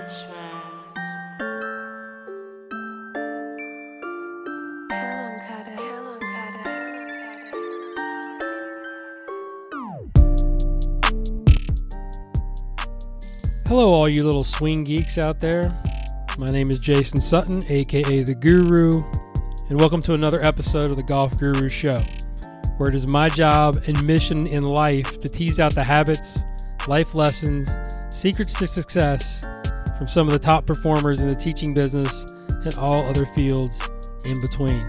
Hello, all you little swing geeks out there. My name is Jason Sutton, aka The Guru, and welcome to another episode of the Golf Guru Show, where it is my job and mission in life to tease out the habits, life lessons, secrets to success from some of the top performers in the teaching business and all other fields in between.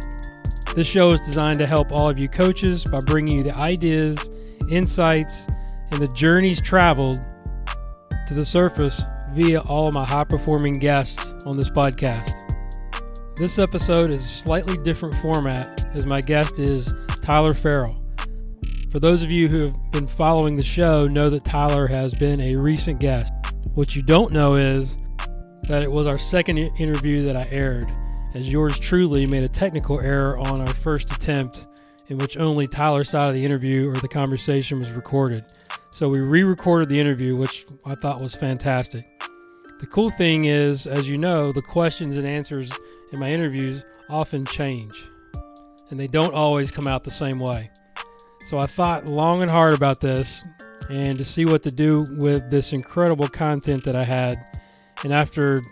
This show is designed to help all of you coaches by bringing you the ideas, insights, and the journeys traveled to the surface via all of my high-performing guests on this podcast. This episode is a slightly different format as my guest is Tyler Ferrell. For those of you who have been following the show know that Tyler has been a recent guest. What you don't know is that it was our second interview that I aired, as yours truly made a technical error on our first attempt in which only Tyler's side of the interview or the conversation was recorded. So we re-recorded the interview, which I thought was fantastic. The cool thing is, as you know, the questions and answers in my interviews often change, and they don't always come out the same way. So I thought long and hard about this and to see what to do with this incredible content that I had. And after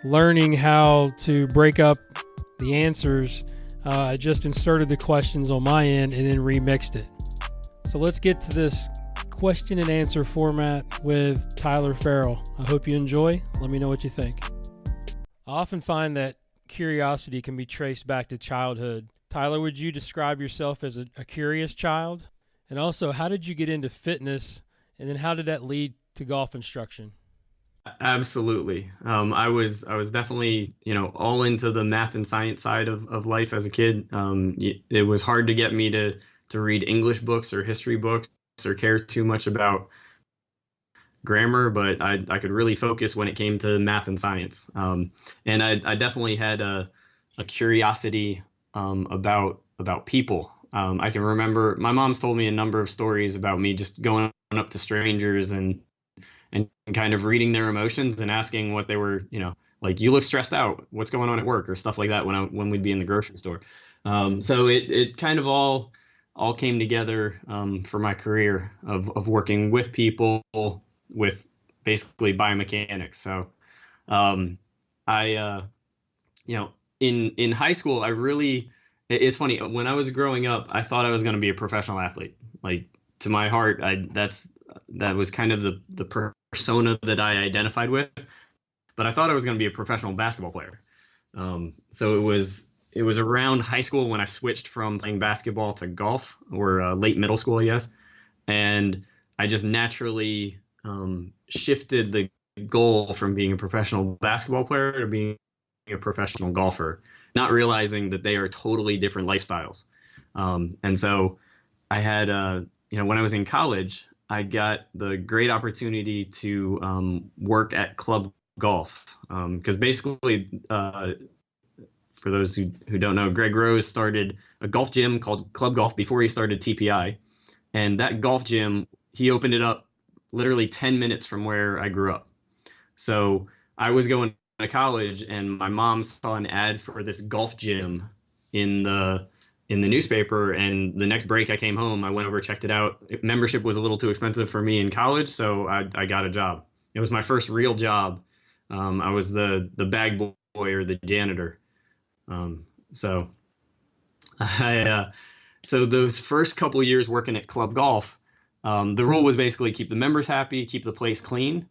learning how to break up the answers, I just inserted the questions on my end and then remixed it. So let's get to this question and answer format with Tyler Ferrell. I hope you enjoy. Let me know what you think. I often find that curiosity can be traced back to childhood. Tyler, would you describe yourself as a curious child? And also, how did you get into fitness? And then how did that lead to golf instruction? Absolutely. I was definitely, all into the math and science side of life as a kid. It was hard to get me to read English books or history books or care too much about grammar, but I could really focus when it came to math and science. And I definitely had a curiosity about people. I can remember my mom's told me a number of stories about me just going up to strangers and kind of reading their emotions and asking what they were, like, you look stressed out, what's going on at work, or stuff like that when we'd be in the grocery store. So it kind of all came together for my career of working with people with basically biomechanics. So in high school, it's funny, when I was growing up, I thought I was going to be a professional athlete. Like, to my heart, that was kind of the persona that I identified with, but I thought I was going to be a professional basketball player. So it was around high school when I switched from playing basketball to golf, or late middle school, I guess. And I just naturally shifted the goal from being a professional basketball player to being a professional golfer, not realizing that they are totally different lifestyles. And so I had, when I was in college, I got the great opportunity to work at club golf, because basically, for those who don't know, Greg Rose started a golf gym called Club Golf before he started TPI. And that golf gym, he opened it up literally 10 minutes from where I grew up. So I was going to college and my mom saw an ad for this golf gym in the newspaper. And the next break I came home, I went over, checked it out. Membership was a little too expensive for me in college, so I got a job. It was my first real job. I was the bag boy or the janitor. So those first couple years working at Club Golf, the rule was basically keep the members happy, keep the place clean.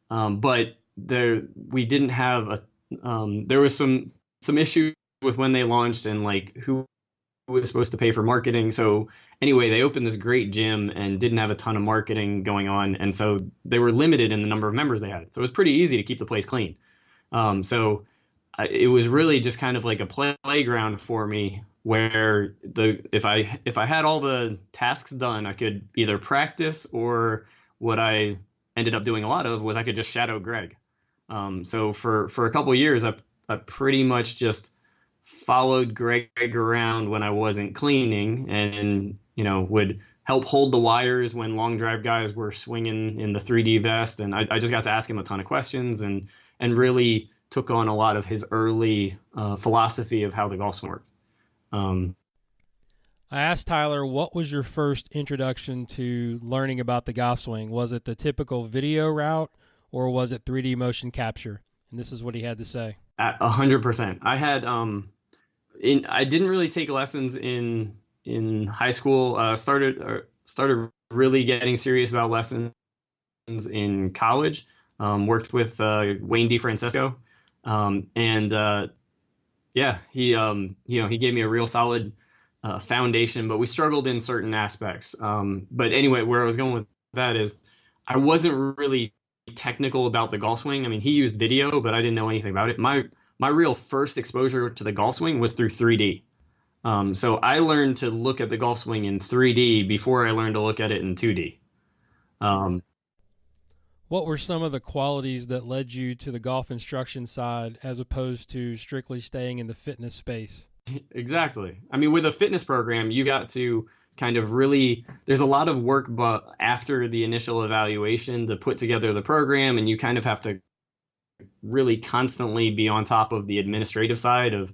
But we didn't have there was some issues with when they launched and like who was supposed to pay for marketing. So anyway, they opened this great gym and didn't have a ton of marketing going on. And so they were limited in the number of members they had. So it was pretty easy to keep the place clean. It was really just kind of like a playground for me where if I had all the tasks done, I could either practice, or what I ended up doing a lot of was I could just shadow Greg. So for a couple of years, I pretty much just followed Greg around when I wasn't cleaning, and would help hold the wires when long drive guys were swinging in the 3D vest. And I just got to ask him a ton of questions and really took on a lot of his early philosophy of how the golf swing worked. I asked Tyler, what was your first introduction to learning about the golf swing? Was it the typical video route, or was it 3D motion capture? And this is what he had to say. 100%. I had I didn't really take lessons in high school. Started really getting serious about lessons in college. Worked with Wayne DeFrancisco, and yeah, he he gave me a real solid foundation, but we struggled in certain aspects. But anyway, where I was going with that is I wasn't really technical about the golf swing. I mean, he used video, but I didn't know anything about it. My real first exposure to the golf swing was through 3D. So I learned to look at the golf swing in 3D before I learned to look at it in 2D. What were some of the qualities that led you to the golf instruction side as opposed to strictly staying in the fitness space? Exactly. I mean, with a fitness program, you got to kind of really, there's a lot of work but after the initial evaluation to put together the program, and you kind of have to really constantly be on top of the administrative side of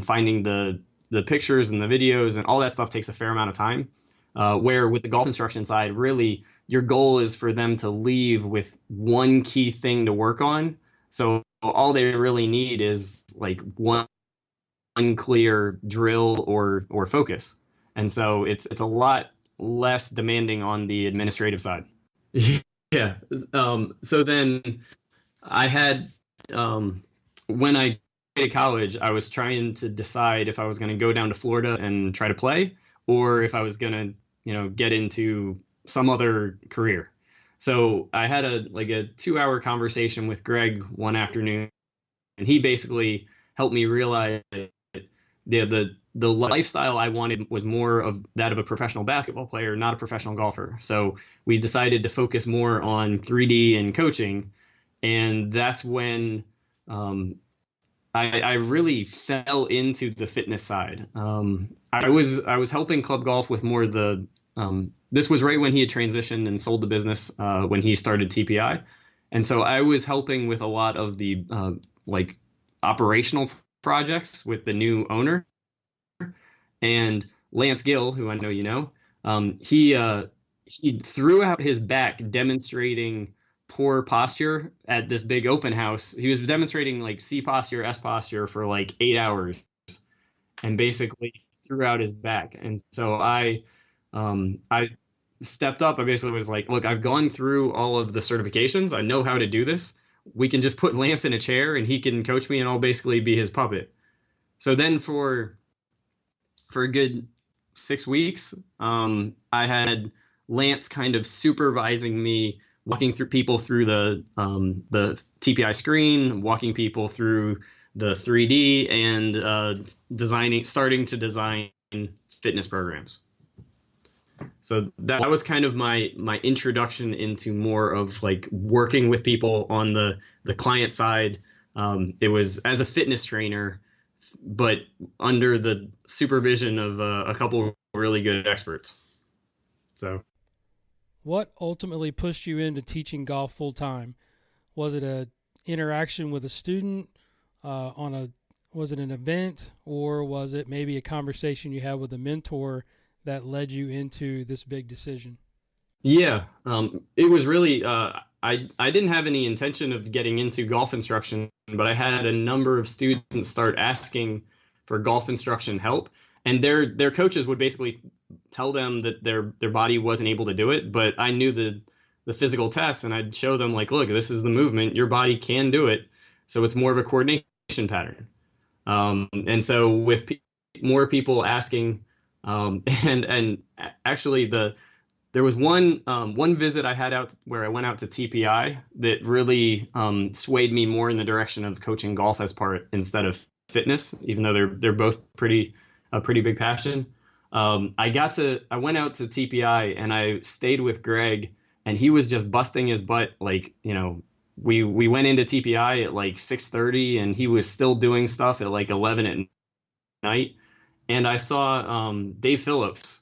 finding the pictures and the videos, and all that stuff takes a fair amount of time. Where with the golf instruction side, really your goal is for them to leave with one key thing to work on. So all they really need is like one unclear drill or focus. And so it's a lot less demanding on the administrative side. Yeah. So then I had when I to college, I was trying to decide if I was going to go down to Florida and try to play, or if I was going to, get into some other career. So I had a 2-hour conversation with Greg one afternoon, and he basically helped me realize the lifestyle I wanted was more of that of a professional basketball player, not a professional golfer. So we decided to focus more on 3D and coaching, and that's when I really fell into the fitness side. I was helping Club Golf with more of the. This was right when he had transitioned and sold the business when he started TPI, and so I was helping with a lot of the operational projects with the new owner. And Lance Gill, who I know you know, he threw out his back demonstrating poor posture at this big open house. He was demonstrating like C posture, S posture for like 8 hours, and basically threw out his back. And so I stepped up. I basically was like, look, I've gone through all of the certifications. I know how to do this. We can just put Lance in a chair and he can coach me, and I'll basically be his puppet. So then for a good 6 weeks, I had Lance kind of supervising me, walking through people through the TPI screen, walking people through the 3D, and starting to design fitness programs. So that was kind of my introduction into more of like working with people on the client side. It was as a fitness trainer, but under the supervision of a couple really good experts. So, what ultimately pushed you into teaching golf full time? Was it a interaction with a student was it an event, or was it maybe a conversation you had with a mentor that led you into this big decision? Yeah, it was really, I didn't have any intention of getting into golf instruction, but I had a number of students start asking for golf instruction help, and their coaches would basically tell them that their body wasn't able to do it. But I knew the physical tests, and I'd show them like, look, this is the movement. Your body can do it. So it's more of a coordination pattern. And so with more people asking, and actually there was one visit I had out where I went out to TPI that really swayed me more in the direction of coaching golf as part instead of fitness, even though they're both a pretty big passion. I went out to TPI and I stayed with Greg, and he was just busting his butt. Like, we went into TPI at like 6:30 and he was still doing stuff at like 11 at night. And I saw Dave Phillips,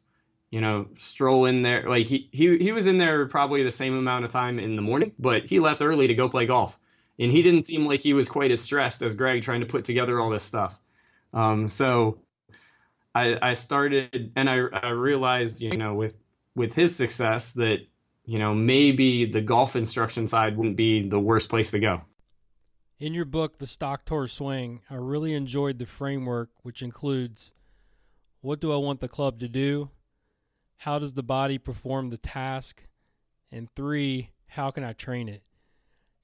stroll in there. Like he was in there probably the same amount of time in the morning, but he left early to go play golf. And he didn't seem like he was quite as stressed as Greg trying to put together all this stuff. So I started, and I realized, with his success that, maybe the golf instruction side wouldn't be the worst place to go. In your book, The Stock Tour Swing, I really enjoyed the framework, which includes: what do I want the club to do? How does the body perform the task? And 3, how can I train it?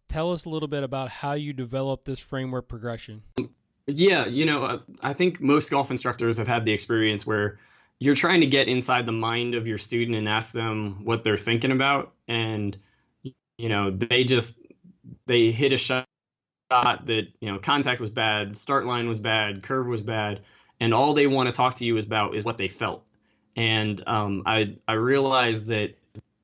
Tell us a little bit about how you develop this framework progression. Yeah, I think most golf instructors have had the experience where you're trying to get inside the mind of your student and ask them what they're thinking about. And, they hit a shot that, contact was bad, start line was bad, curve was bad. And all they want to talk to you about is what they felt. And I realized that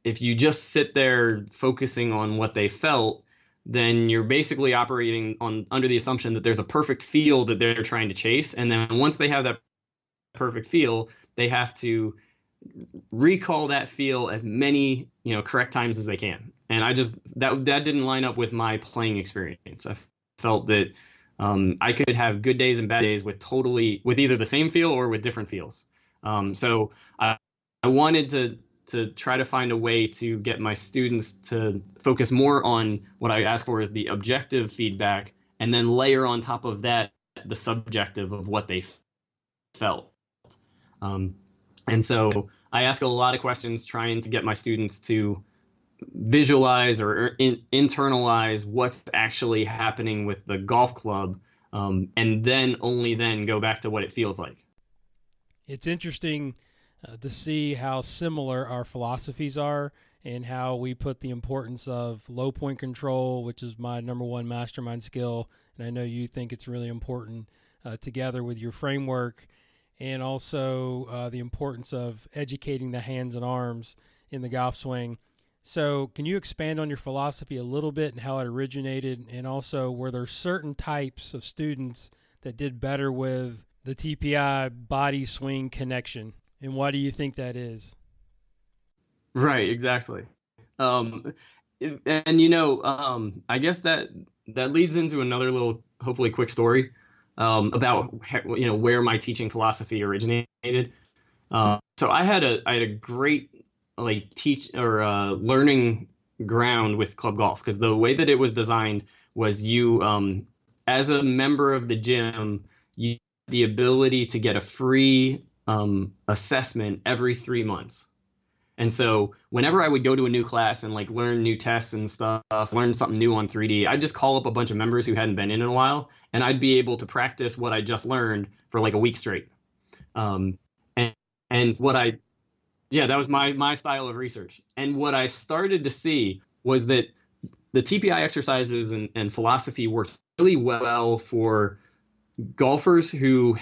if you just sit there focusing on what they felt, then you're basically operating under the assumption that there's a perfect feel that they're trying to chase. And then once they have that perfect feel, they have to recall that feel as many, correct times as they can. And that didn't line up with my playing experience. I felt that I could have good days and bad days with either the same feel or with different feels. So I wanted to try to find a way to get my students to focus more on what I ask for is the objective feedback, and then layer on top of that the subjective of what they felt. And so I ask a lot of questions trying to get my students to visualize or internalize what's actually happening with the golf club, and then only then go back to what it feels like. It's interesting to see how similar our philosophies are and how we put the importance of low point control, which is my number one mastermind skill, and I know you think it's really important, together with your framework, and also the importance of educating the hands and arms in the golf swing. So can you expand on your philosophy a little bit and how it originated, and also were there certain types of students that did better with the TPI body swing connection, and why do you think that is? Right, exactly. And I guess that leads into another little, hopefully quick story about where my teaching philosophy originated. So I had a great learning ground with club golf, because the way that it was designed was you, as a member of the gym, you had the ability to get a free assessment every 3 months. And so whenever I would go to a new class and learn new tests and stuff, learn something new on 3D, I'd just call up a bunch of members who hadn't been in a while, and I'd be able to practice what I just learned for a week straight. And that was my style of research. And what I started to see was that the TPI exercises and philosophy worked really well for golfers who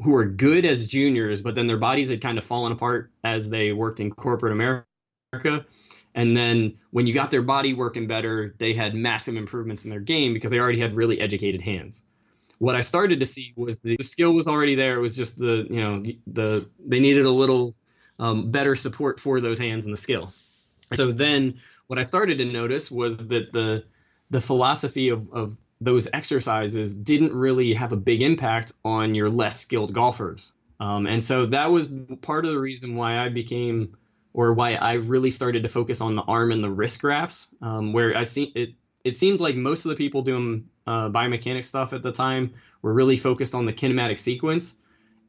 were good as juniors, but then their bodies had kind of fallen apart as they worked in corporate America. And then when you got their body working better, they had massive improvements in their game because they already had really educated hands. What I started to see was the skill was already there. It was just they needed a little better support for those hands and the skill. So then what I started to notice was that the philosophy of those exercises didn't really have a big impact on your less skilled golfers. And so that was part of the reason why why I really started to focus on the arm and the wrist graphs, where it seemed like most of the people doing biomechanics stuff at the time were really focused on the kinematic sequence.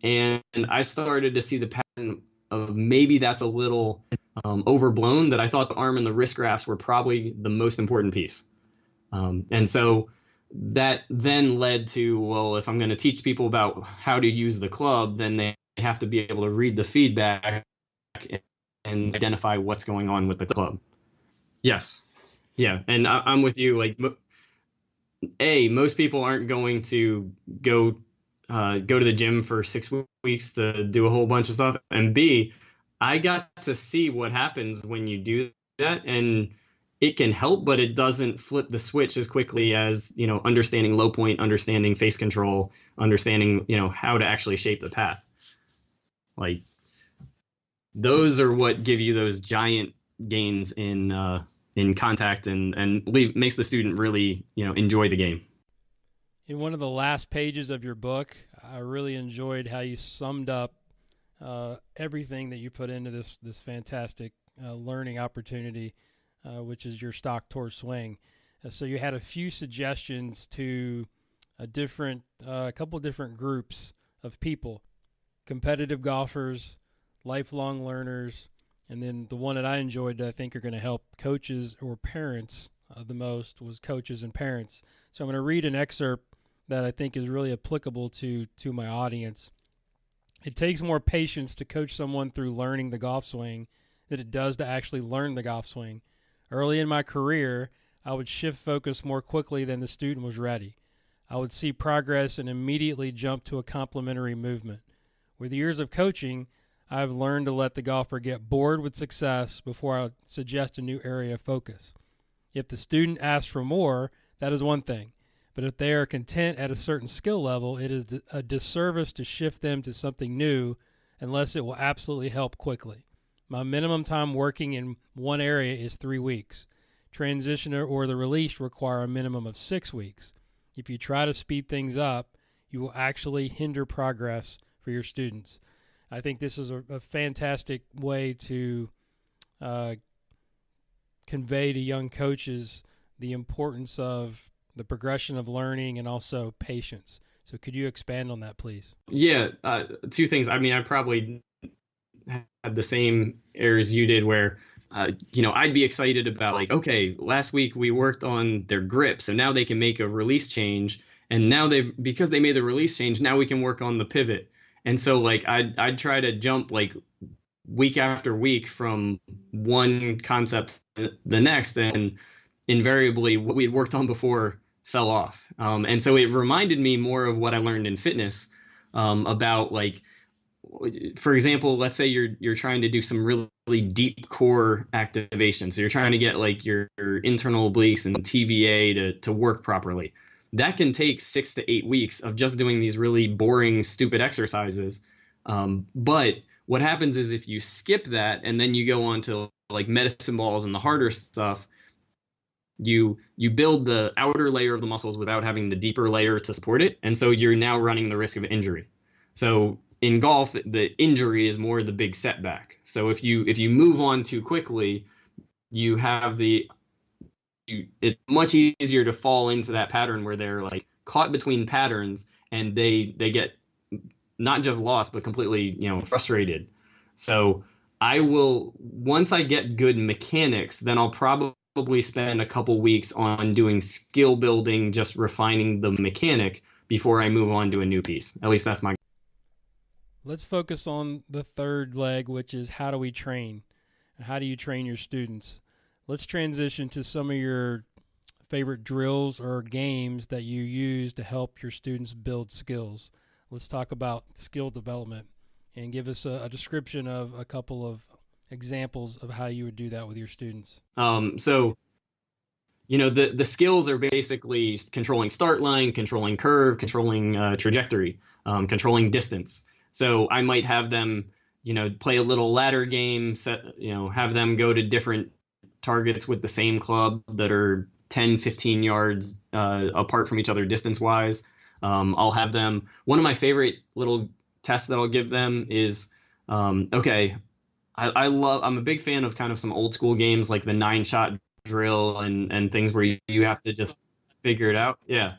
And I started to see the pattern of maybe that's a little overblown, that I thought the arm and the wrist graphs were probably the most important piece. And so that then led to, well, if I'm going to teach people about how to use the club, then they have to be able to read the feedback and identify what's going on with the club. Yes. Yeah. And I'm with you. Most people aren't going to go to the gym for 6 weeks to do a whole bunch of stuff. And B, I got to see what happens when you do that, and it can help, but it doesn't flip the switch as quickly as, understanding low point, understanding face control, understanding, how to actually shape the path. those are what give you those giant gains in contact and makes the student really, enjoy the game. In one of the last pages of your book, I really enjoyed how you summed up everything that you put into this fantastic learning opportunity, which is your stock tour swing. So you had a few suggestions to a couple different groups of people: competitive golfers, lifelong learners, and then the one that I enjoyed that I think are going to help coaches or parents the most was coaches and parents. So I'm going to read an excerpt that I think is really applicable to my audience. It takes more patience to coach someone through learning the golf swing than it does to actually learn the golf swing. Early in my career, I would shift focus more quickly than the student was ready. I would see progress and immediately jump to a complementary movement. With years of coaching, I've learned to let the golfer get bored with success before I suggest a new area of focus. If the student asks for more, that is one thing. But if they are content at a certain skill level, it is a disservice to shift them to something new unless it will absolutely help quickly. My minimum time working in one area is 3 weeks. Transition or the release require a minimum of 6 weeks. If you try to speed things up, you will actually hinder progress for your students. I think this is a fantastic way to convey to young coaches the importance of the progression of learning and also patience. So could you expand on that, please? Yeah, two things. I mean, I probably had the same errors you did where, I'd be excited about like, okay, last week we worked on their grip, so now they can make a release change. And now because they made the release change, now we can work on the pivot. And so like, I'd try to jump like week after week from one concept to the next, and invariably what we'd worked on before fell off. And so it reminded me more of what I learned in fitness, about like, for example, let's say you're trying to do some really deep core activation. So you're trying to get like your internal obliques and TVA to work properly. That can take 6 to 8 weeks of just doing these really boring, stupid exercises. But what happens is if you skip that and then you go on to like medicine balls and the harder stuff, you build the outer layer of the muscles without having the deeper layer to support it. And so you're now running the risk of injury. So in golf, the injury is more the big setback. So if you move on too quickly, you have it's much easier to fall into that pattern where they're like caught between patterns and they get not just lost, but completely, frustrated. So once I get good mechanics, then I'll probably spend a couple weeks on doing skill building, just refining the mechanic before I move on to a new piece. At least that's my. Let's focus on the third leg, which is how do we train and how do you train your students? Let's transition to some of your favorite drills or games that you use to help your students build skills. Let's talk about skill development and give us a description of a couple of examples of how you would do that with your students. So the skills are basically controlling start line, controlling curve, controlling trajectory, controlling distance. So I might have them, play a little ladder game, have them go to different targets with the same club that are 10, 15 yards apart from each other distance wise. I'll have them, one of my favorite little tests that I'll give them is, I'm a big fan of kind of some old school games like the 9-shot drill and things where you have to just figure it out. Yeah.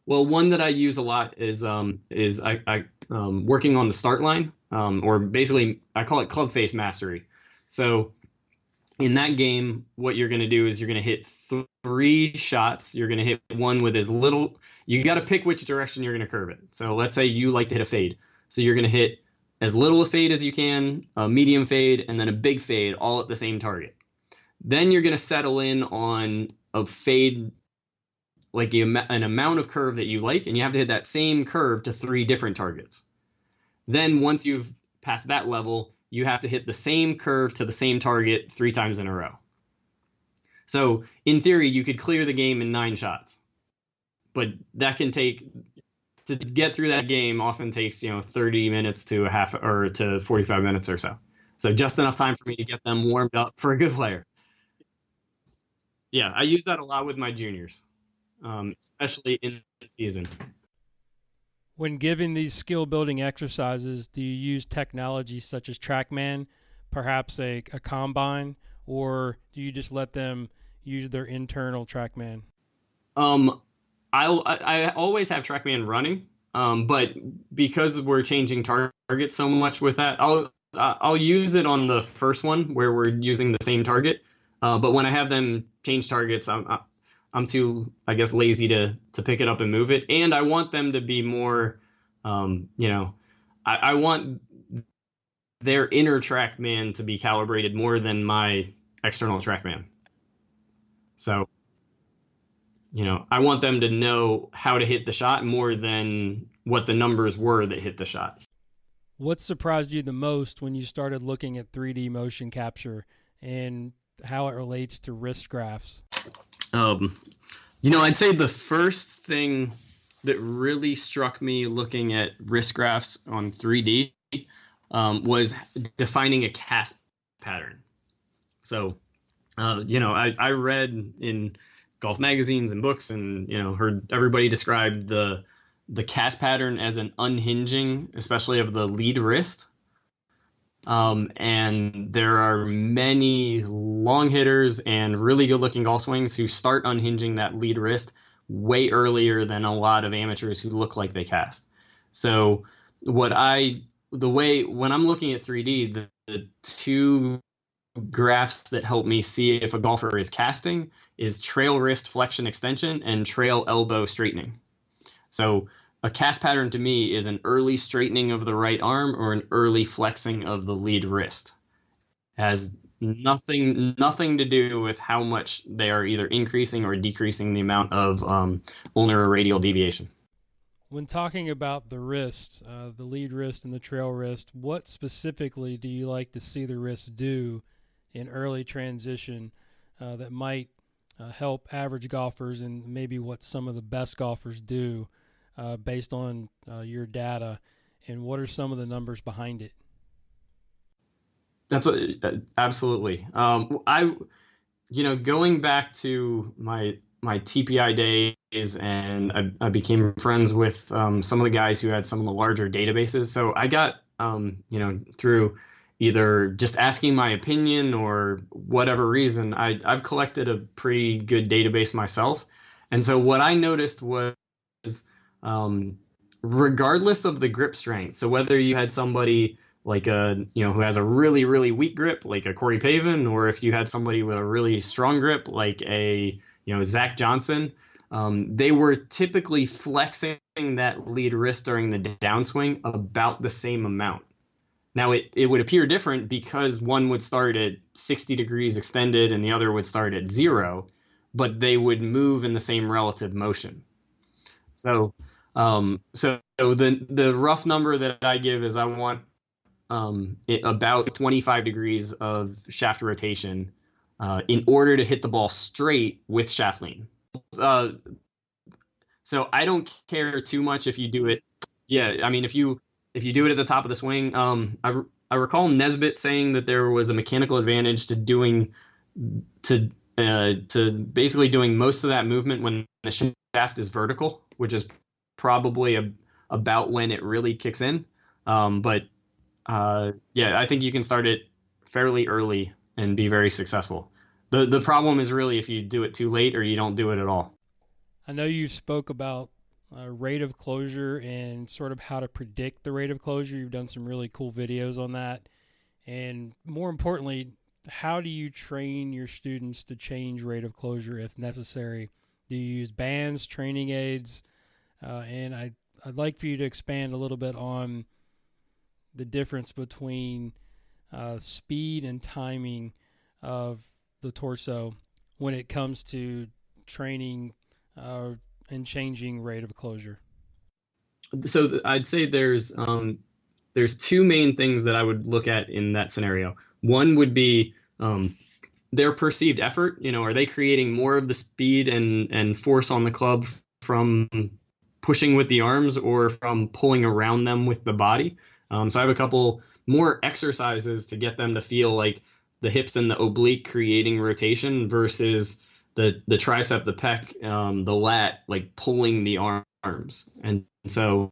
Well, one that I use a lot is I working on the start line, or basically I call it club face mastery. So in that game, what you're going to do is you're going to hit 3 shots. You're going to hit one with as little. You got to pick which direction you're going to curve it. So let's say you like to hit a fade. So you're going to hit as little a fade as you can, a medium fade, and then a big fade, all at the same target. Then you're going to settle in on a fade, like an amount of curve that you like, and you have to hit that same curve to 3 different targets. Then once you've passed that level, you have to hit the same curve to the same target 3 times in a row. So in theory, you could clear the game in 9 shots, but that can to get through that game often takes 30 minutes to a half or to 45 minutes or so. So just enough time for me to get them warmed up for a good player. Yeah, I use that a lot with my juniors, especially in the season. When giving these skill building exercises, do you use technology such as TrackMan, perhaps a combine, or do you just let them use their internal TrackMan? Um, I always have TrackMan running, but because we're changing targets so much with that, I'll use it on the first one where we're using the same target. But when I have them change targets, I'm too, I guess, lazy to pick it up and move it, and I want them to be more, you know, I want their inner TrackMan to be calibrated more than my external TrackMan. So I want them to know how to hit the shot more than what the numbers were that hit the shot. What surprised you the most when you started looking at 3D motion capture and how it relates to wrist graphs? I'd say the first thing that really struck me looking at wrist graphs on 3D was defining a cast pattern. So, I read in golf magazines and books and, heard everybody describe the cast pattern as an unhinging, especially of the lead wrist. And there are many long hitters and really good looking golf swings who start unhinging that lead wrist way earlier than a lot of amateurs who look like they cast. So when I'm looking at 3D, the two graphs that help me see if a golfer is casting is trail wrist flexion extension and trail elbow straightening. So a cast pattern to me is an early straightening of the right arm or an early flexing of the lead wrist. It has nothing to do with how much they are either increasing or decreasing the amount of ulnar or radial deviation. When talking about the wrist, the lead wrist and the trail wrist, what specifically do you like to see the wrist do in early transition that might help average golfers and maybe what some of the best golfers do based on your data, and what are some of the numbers behind it? That's absolutely. Going back to my TPI days, and I became friends with some of the guys who had some of the larger databases. So I got, through either just asking my opinion or whatever reason, I've collected a pretty good database myself. And so what I noticed was, regardless of the grip strength, so whether you had somebody like who has a really, really weak grip, like a Corey Pavin, or if you had somebody with a really strong grip, like a, Zach Johnson, they were typically flexing that lead wrist during the downswing about the same amount. Now, it would appear different because one would start at 60 degrees extended and the other would start at 0, but they would move in the same relative motion. So, the rough number that I give is I want about 25 degrees of shaft rotation in order to hit the ball straight with shaft lean. So I don't care too much if you do it. Yeah, I mean, if you do it at the top of the swing, I recall Nesbitt saying that there was a mechanical advantage to basically doing most of that movement when the shaft is vertical, which is probably about when it really kicks in. But I think you can start it fairly early and be very successful. The problem is really if you do it too late or you don't do it at all. I know you spoke about rate of closure and sort of how to predict the rate of closure. You've done some really cool videos on that. And more importantly, how do you train your students to change rate of closure if necessary? Do you use bands, training aids? And I'd like for you to expand a little bit on the difference between speed and timing of the torso when it comes to training and changing rate of closure. So I'd say there's two main things that I would look at in that scenario. One would be their perceived effort. Are they creating more of the speed and force on the club from pushing with the arms or from pulling around them with the body? So I have a couple more exercises to get them to feel like the hips and the oblique creating rotation versus the tricep, the pec, the lat, like pulling the arms. And so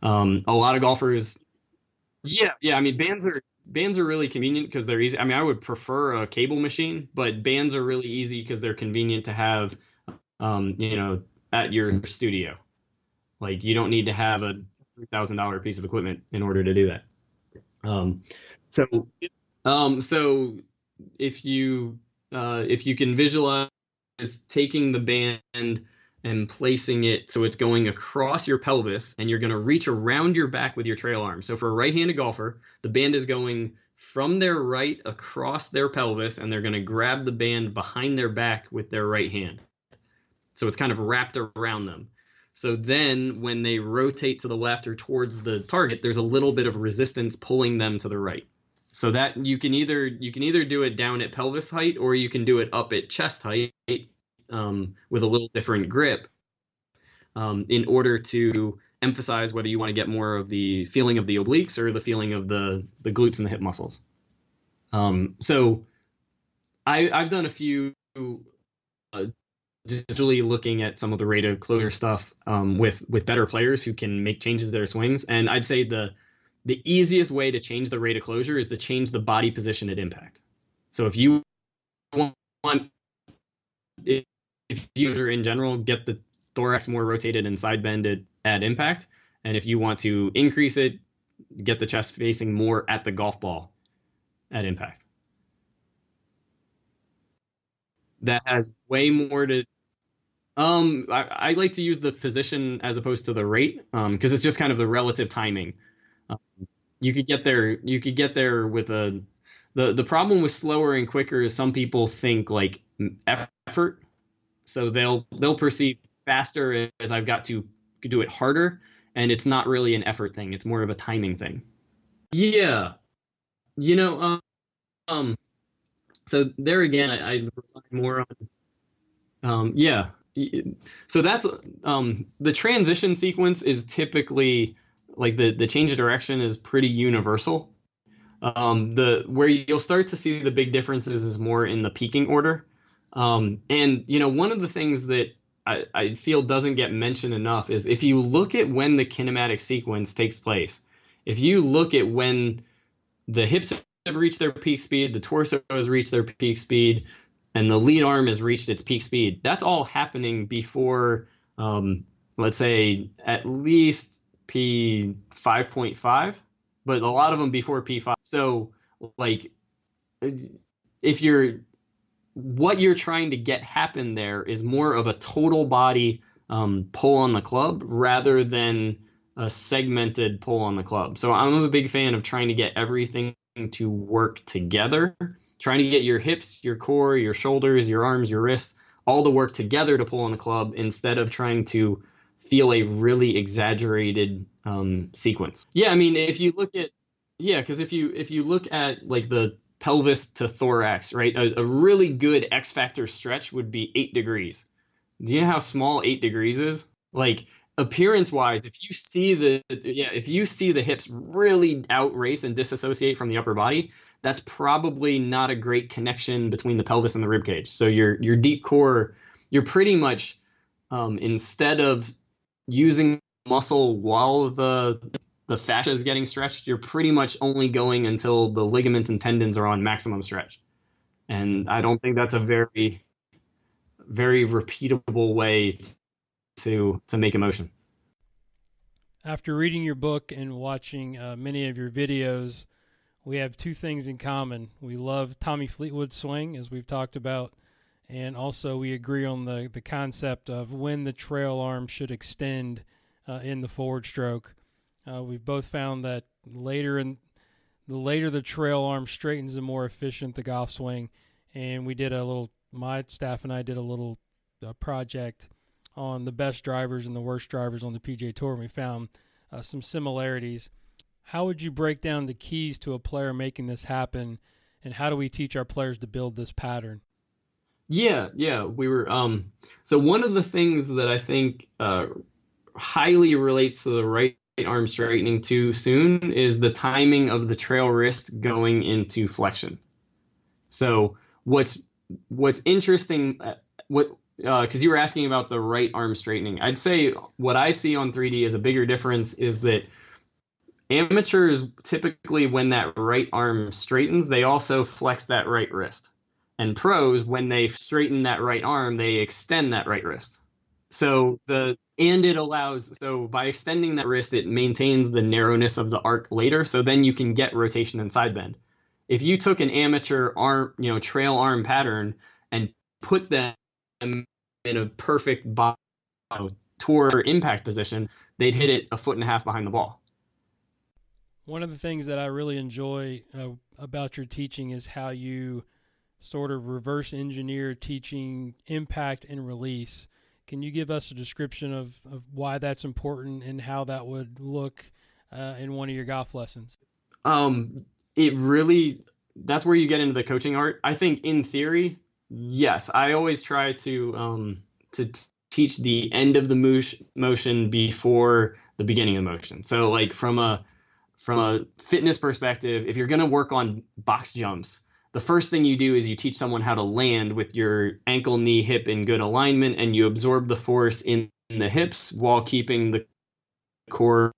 a lot of golfers, yeah. I mean, bands are really convenient because they're easy. I mean, I would prefer a cable machine, but bands are really easy because they're convenient to have, at your studio. Like you don't need to have a $3,000 piece of equipment in order to do that. Um, so, so if you can visualize taking the band and placing it so it's going across your pelvis, and you're going to reach around your back with your trail arm. So for a right-handed golfer, the band is going from their right across their pelvis, and they're going to grab the band behind their back with their right hand. So it's kind of wrapped around them. So then when they rotate to the left or towards the target, there's a little bit of resistance pulling them to the right. So that you can either do it down at pelvis height, or you can do it up at chest height, with a little different grip, in order to emphasize whether you want to get more of the feeling of the obliques or the feeling of the glutes and the hip muscles. So I've done a few, just really looking at some of the rate of closure stuff, with better players who can make changes to their swings. And I'd say the easiest way to change the rate of closure is to change the body position at impact. So if you want, if you in general get the thorax more rotated and side bended at impact, and if you want to increase it, get the chest facing more at the golf ball at impact. That has way more to. I like to use the position as opposed to the rate, because it's just kind of the relative timing. You could get there. You could get there with a. The problem with slower and quicker is some people think like effort, so they'll perceive faster as I've got to do it harder, and it's not really an effort thing. It's more of a timing thing. Yeah, you know, so there again, I rely more on, yeah. So that's, the transition sequence is typically like the change of direction is pretty universal. The where you'll start to see the big differences is more in the peaking order. And one of the things that I feel doesn't get mentioned enough is if you look at when the kinematic sequence takes place, if you look at when the hips have reached their peak speed, the torso has reached their peak speed, and the lead arm has reached its peak speed, that's all happening before, let's say, at least P 5.5, but a lot of them before P5. So, like, what you're trying to get happen there is more of a total body pull on the club rather than a segmented pull on the club. So I'm a big fan of trying to get everything to work together, trying to get your hips, your core, your shoulders, your arms, your wrists, all to work together to pull on the club instead of trying to feel a really exaggerated sequence. Yeah, I mean, if you look at, because if you look at like the pelvis to thorax, right, a really good X factor stretch would be 8 degrees. Do you know how small 8 degrees is? Like, appearance wise, if you see the hips really outrace and disassociate from the upper body, that's probably not a great connection between the pelvis and the rib cage. So your deep core, you're pretty much, instead of using muscle while the fascia is getting stretched, you're pretty much only going until the ligaments and tendons are on maximum stretch. And I don't think that's a very, very repeatable way to make a motion. After reading your book and watching many of your videos, we have two things in common. We love Tommy Fleetwood's swing, as we've talked about, and also we agree on the concept of when the trail arm should extend in the forward stroke. We've both found that the later the trail arm straightens, the more efficient the golf swing. And my staff and I did a little project on the best drivers and the worst drivers on the PGA Tour, and we found some similarities. How would you break down the keys to a player making this happen, and how do we teach our players to build this pattern? Yeah, we were. So one of the things that I think highly relates to the right arm straightening too soon is the timing of the trail wrist going into flexion. So what's interesting, because you were asking about the right arm straightening, I'd say what I see on 3D as a bigger difference is that amateurs typically, when that right arm straightens, they also flex that right wrist. And pros, when they straighten that right arm, they extend that right wrist. So by extending that wrist, it maintains the narrowness of the arc later. So then you can get rotation and side bend. If you took an amateur arm, trail arm pattern and put them in a perfect tour impact position, they'd hit it 1.5 feet behind the ball. One of the things that I really enjoy about your teaching is how you sort of reverse engineer teaching impact and release. Can you give us a description of why that's important and how that would look in one of your golf lessons? That's where you get into the coaching art. I think in theory, yes, I always try to teach the end of the motion before the beginning of the motion. So like from a fitness perspective, if you're going to work on box jumps, the first thing you do is you teach someone how to land with your ankle, knee, hip in good alignment, and you absorb the force in the hips while keeping the core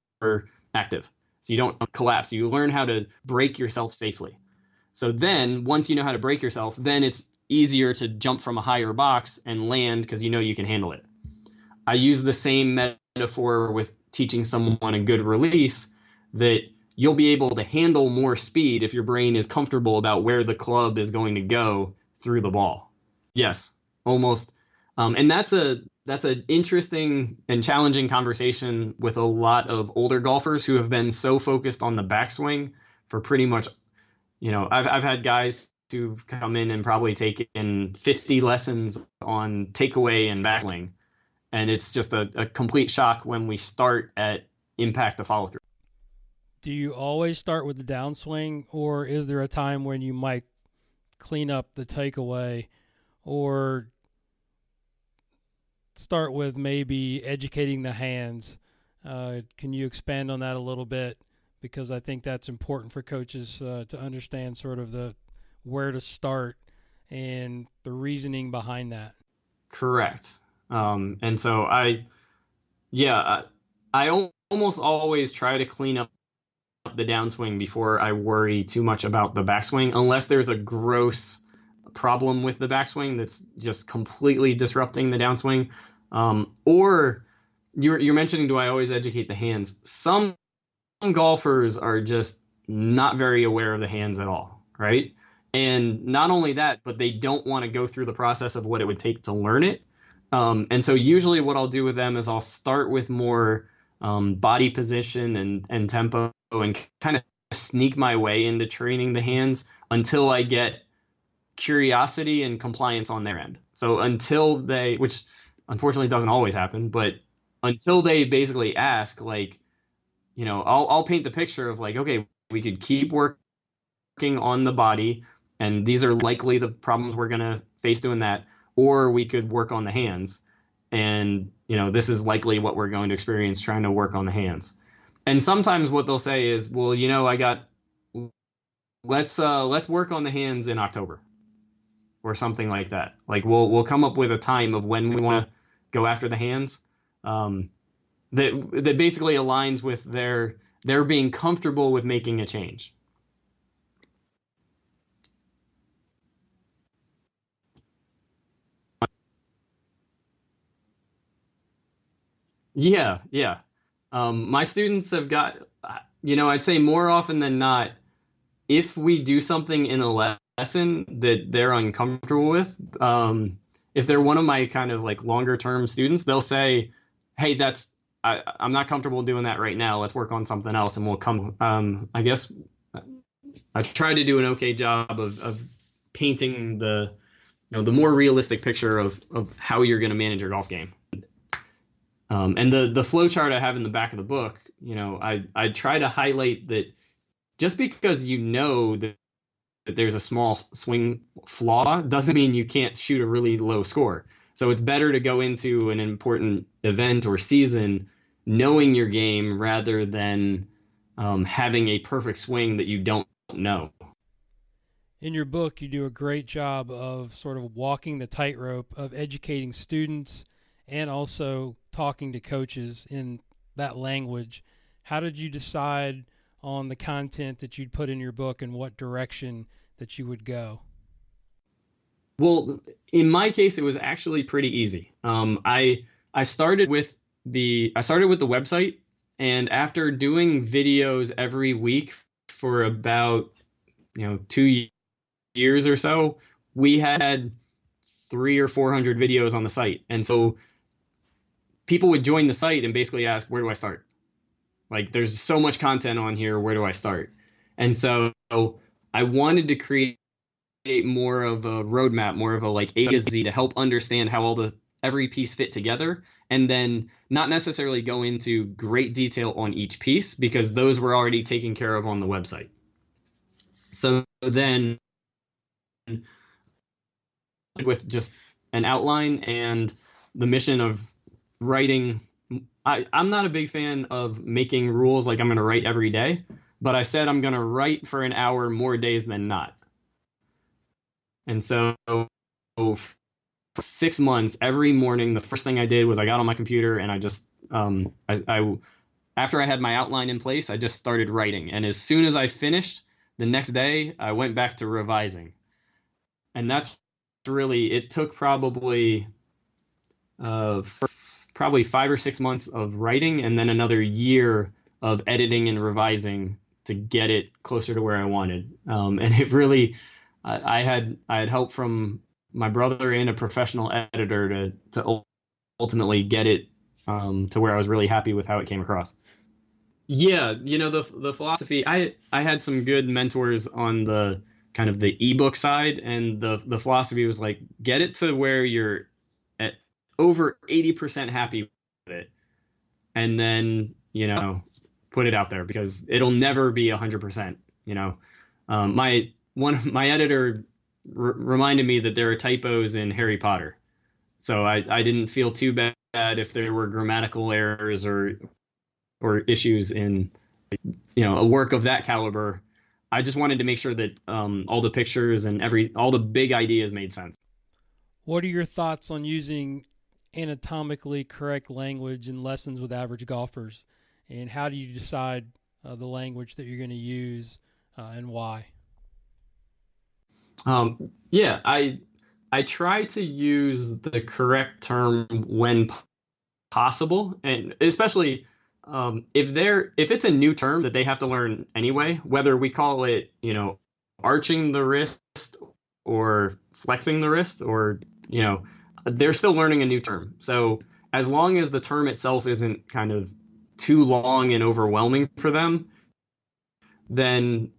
active. So you don't collapse. You learn how to break yourself safely. So then once you know how to break yourself, then it's easier to jump from a higher box and land because you know you can handle it. I use the same metaphor with teaching someone a good release, that you'll be able to handle more speed if your brain is comfortable about where the club is going to go through the ball. Yes, almost. And that's an interesting and challenging conversation with a lot of older golfers who have been so focused on the backswing for pretty much, I've had guys who've come in and probably taken 50 lessons on takeaway and backswing. And it's just a complete shock when we start at impact to follow through. Do you always start with the downswing, or is there a time when you might clean up the takeaway, or start with maybe educating the hands? Can you expand on that a little bit? Because I think that's important for coaches to understand sort of where to start and the reasoning behind that. Correct. And so I almost always try to clean up the downswing before I worry too much about the backswing, unless there's a gross problem with the backswing that's just completely disrupting the downswing. Or you're mentioning, do I always educate the hands? Some golfers are just not very aware of the hands at all, right? And not only that, but they don't want to go through the process of what it would take to learn it. And so usually what I'll do with them is I'll start with more body position and tempo, and kind of sneak my way into training the hands until I get curiosity and compliance on their end. So until which unfortunately doesn't always happen, but until they basically ask, like, I'll paint the picture of like, okay, we could keep working on the body, and these are likely the problems we're going to face doing that, or we could work on the hands. And, this is likely what we're going to experience trying to work on the hands. And sometimes what they'll say is, well, let's work on the hands in October or something like that. Like we'll come up with a time of when we want to go after the hands, that basically aligns with their being comfortable with making a change. Yeah. My students have got, I'd say more often than not, if we do something in a lesson that they're uncomfortable with, if they're one of my kind of like longer term students, they'll say, hey, I'm not comfortable doing that right now. Let's work on something else, and we'll come. I guess I try to do an okay job of painting the more realistic picture of how you're going to manage your golf game. And the flow chart I have in the back of the book, I try to highlight that just because that there's a small swing flaw doesn't mean you can't shoot a really low score. So it's better to go into an important event or season knowing your game rather than having a perfect swing that you don't know. In your book, you do a great job of sort of walking the tightrope of educating students and also talking to coaches in that language. How did you decide on the content that you'd put in your book and what direction that you would go? Well, in my case, it was actually pretty easy. I started with the website, and after doing videos every week for about 2 years or so, we had 300 or 400 videos on the site, and so people would join the site and basically ask, "Where do I start?" Like, there's so much content on here. Where do I start? And so I wanted to create more of a roadmap, more of a like A to Z to help understand how every piece fit together, and then not necessarily go into great detail on each piece because those were already taken care of on the website. So then with just an outline and the mission of writing, I'm not a big fan of making rules like I'm going to write every day, but I said I'm going to write for an hour more days than not. And so for 6 months, every morning, the first thing I did was I got on my computer and I just, after I had my outline in place, I just started writing. And as soon as I finished, the next day, I went back to revising. And that's really, it took probably 5 or 6 months of writing and then another year of editing and revising to get it closer to where I wanted. And it really, I had help from my brother and a professional editor to ultimately get it to where I was really happy with how it came across. Yeah, the philosophy. I had some good mentors on the kind of the ebook side, and the philosophy was like, get it to where you're at over 80% happy with it, and then put it out there because it'll never be 100%. My editor reminded me that there are typos in Harry Potter, so I didn't feel too bad if there were grammatical errors or issues in a work of that caliber. I just wanted to make sure that all the pictures and all the big ideas made sense. What are your thoughts on using anatomically correct language in lessons with average golfers, and how do you decide the language that you're going to use and why? Yeah, I try to use the correct term when possible, and especially if it's a new term that they have to learn anyway, whether we call it arching the wrist or flexing the wrist, or they're still learning a new term. So as long as the term itself isn't kind of too long and overwhelming for them, then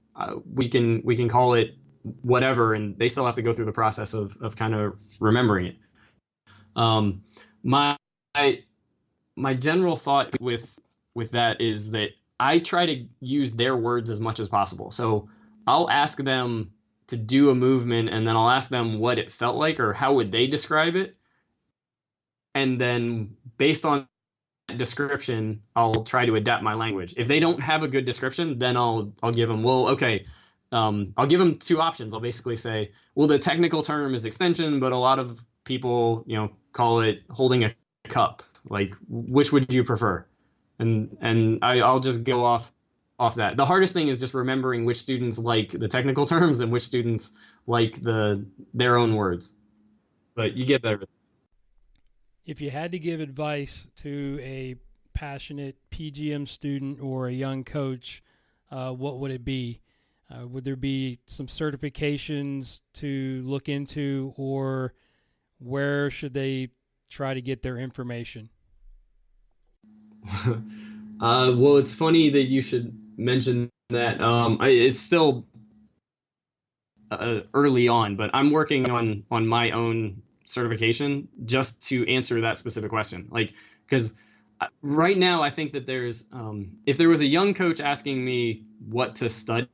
we can call it whatever, and they still have to go through the process of kind of remembering it. My my general thought with that is that I try to use their words as much as possible. So I'll ask them to do a movement, and then I'll ask them what it felt like or how would they describe it, and then based on description, I'll try to adapt my language. If they don't have a good description, then I'll give them, well, okay, I'll give them two options. I'll basically say, well, the technical term is extension, but a lot of people, call it holding a cup. Like, which would you prefer? And I'll just go off that. The hardest thing is just remembering which students like the technical terms and which students like their own words. But you get better. If you had to give advice to a passionate PGM student or a young coach, what would it be? Would there be some certifications to look into, or where should they try to get their information? Well, it's funny that you should mention that. It's still early on, but I'm working on my own certification just to answer that specific question. Like, because right now I think that there's if there was a young coach asking me what to study,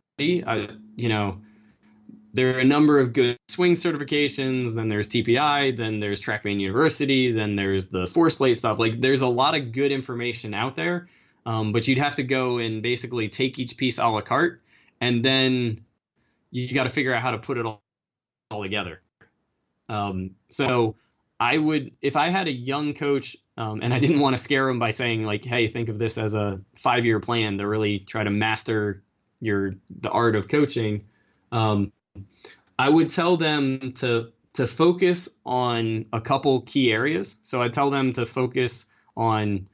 there are a number of good swing certifications. Then there's TPI, then there's TrackMan University, then there's the force plate stuff. Like there's a lot of good information out there, but you'd have to go and basically take each piece a la carte, and then you got to figure out how to put it all together. So I would, if I had a young coach, and I didn't want to scare them by saying like, hey, think of this as a 5-year plan to really try to master the art of coaching. I would tell them to focus on a couple key areas. So I'd tell them to focus on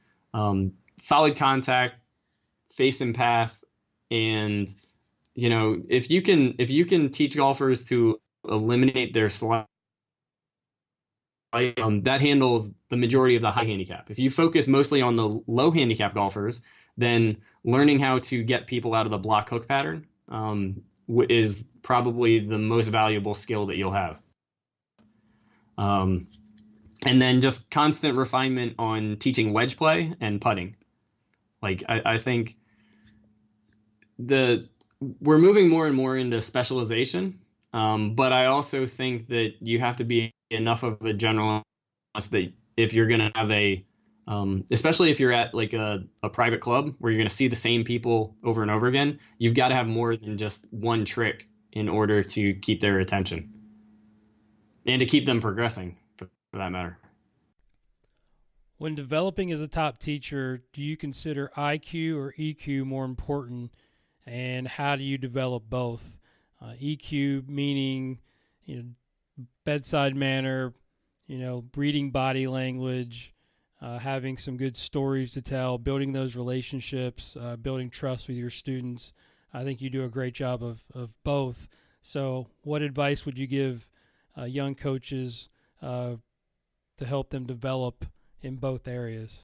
solid contact, face and path, and if you can teach golfers to eliminate their slide, that handles the majority of the high handicap. If you focus mostly on the low handicap golfers, then learning how to get people out of the block hook pattern is probably the most valuable skill that you'll have. And then just constant refinement on teaching wedge play and putting. Like I think we're moving more and more into specialization, but I also think that you have to be enough of a generalist that if you're going to have especially if you're at like a private club where you're going to see the same people over and over again, you've got to have more than just one trick in order to keep their attention and to keep them progressing, for that matter. When developing as a top teacher, do you consider IQ or EQ more important, and how do you develop both? EQ meaning, bedside manner, reading body language, having some good stories to tell, building those relationships, building trust with your students. I think you do a great job of both. So what advice would you give young coaches to help them develop in both areas?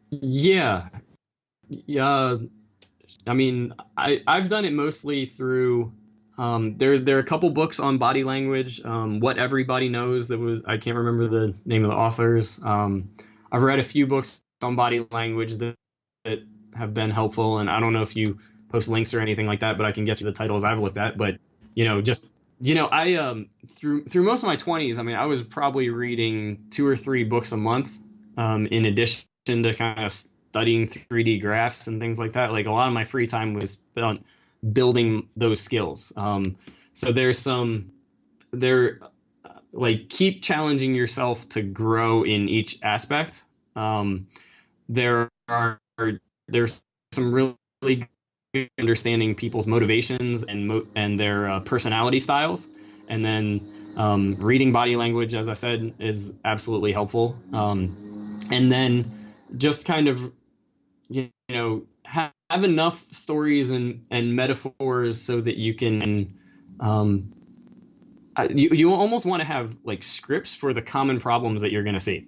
Yeah. I mean, I've done it mostly through there are a couple books on body language. What Everybody Knows, I can't remember the name of the authors. I've read a few books on body language that have been helpful, and I don't know if you post links or anything like that, but I can get you the titles I've looked at. But I through most of my 20s, I mean, I was probably reading 2 or 3 books a month, in addition to kind of studying 3D graphs and things like that. Like a lot of my free time was spent building those skills. So keep challenging yourself to grow in each aspect. There's some really good understanding people's motivations and their personality styles. And then reading body language, as I said, is absolutely helpful. And then just kind of, have enough stories and metaphors so that you can, you almost want to have like scripts for the common problems that you're going to see.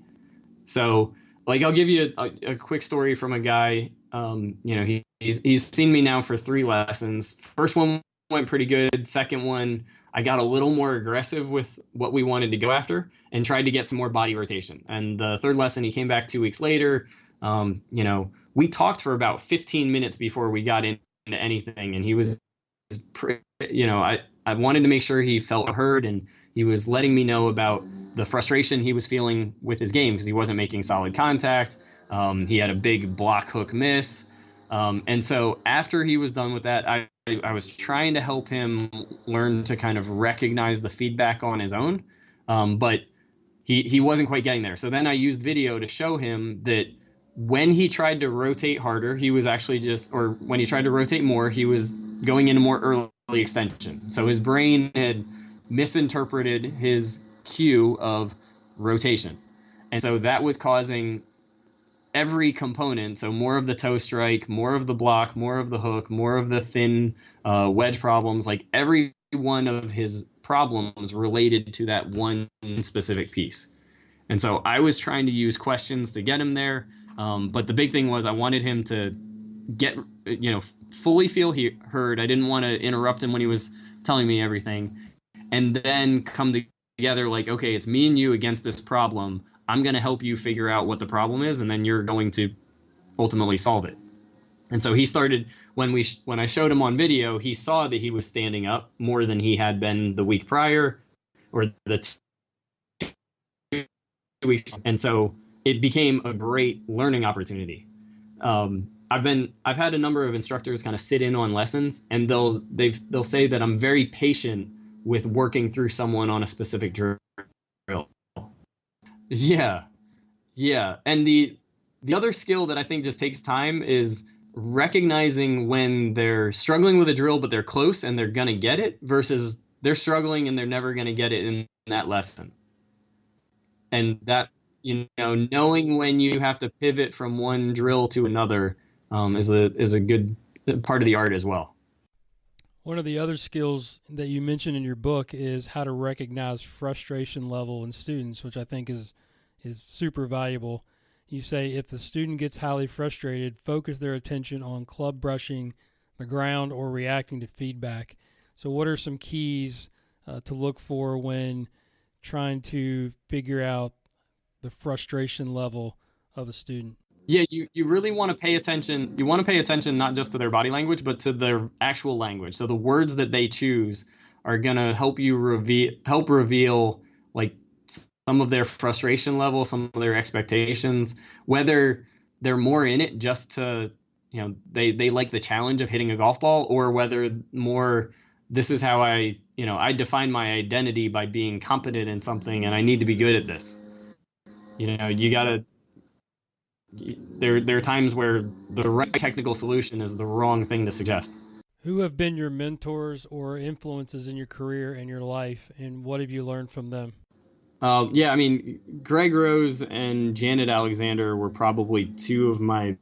So like, I'll give you a quick story from a guy, he's seen me now for 3 lessons. First one went pretty good. Second one, I got a little more aggressive with what we wanted to go after and tried to get some more body rotation. And the third lesson, he came back 2 weeks later. We talked for about 15 minutes before we got into anything, and he was, I wanted to make sure he felt heard, and he was letting me know about the frustration he was feeling with his game because he wasn't making solid contact. He had a big block hook miss. And so after he was done with that, I was trying to help him learn to kind of recognize the feedback on his own. But he wasn't quite getting there. So then I used video to show him that when he tried to rotate harder, he was actually when he tried to rotate more, he was going into more early extension. So his brain had misinterpreted his cue of rotation. And so that was causing every component, so more of the toe strike, more of the block, more of the hook, more of the thin wedge problems, like every one of his problems related to that one specific piece. And so I was trying to use questions to get him there. But the big thing was I wanted him to get, fully feel heard. I didn't want to interrupt him when he was telling me everything. And then come together like, okay, it's me and you against this problem. I'm going to help you figure out what the problem is, and then you're going to ultimately solve it. And so he started when I showed him on video, he saw that he was standing up more than he had been the week prior or the 2 weeks. And so it became a great learning opportunity. I've had a number of instructors kind of sit in on lessons, and they'll say that I'm very patient with working through someone on a specific drill. Yeah, yeah. And the other skill that I think just takes time is recognizing when they're struggling with a drill, but they're close and they're gonna get it, versus they're struggling and they're never gonna get it in that lesson. And that, knowing when you have to pivot from one drill to another is a good part of the art as well. One of the other skills that you mentioned in your book is how to recognize frustration level in students, which I think is super valuable. You say if the student gets highly frustrated, focus their attention on club brushing the ground or reacting to feedback. So what are some keys to look for when trying to figure out the frustration level of a student? Yeah, you really want to pay attention. You want to pay attention not just to their body language, but to their actual language. So the words that they choose are going to help you reveal like some of their frustration level, some of their expectations, whether they're more in it just to, they like the challenge of hitting a golf ball, or whether more, this is how I define my identity by being competent in something and I need to be good at this. You gotta, there are times where the right technical solution is the wrong thing to suggest. Who have been your mentors or influences in your career and your life, and what have you learned from them? Yeah, I mean, Greg Rose and Janet Alexander were probably two of my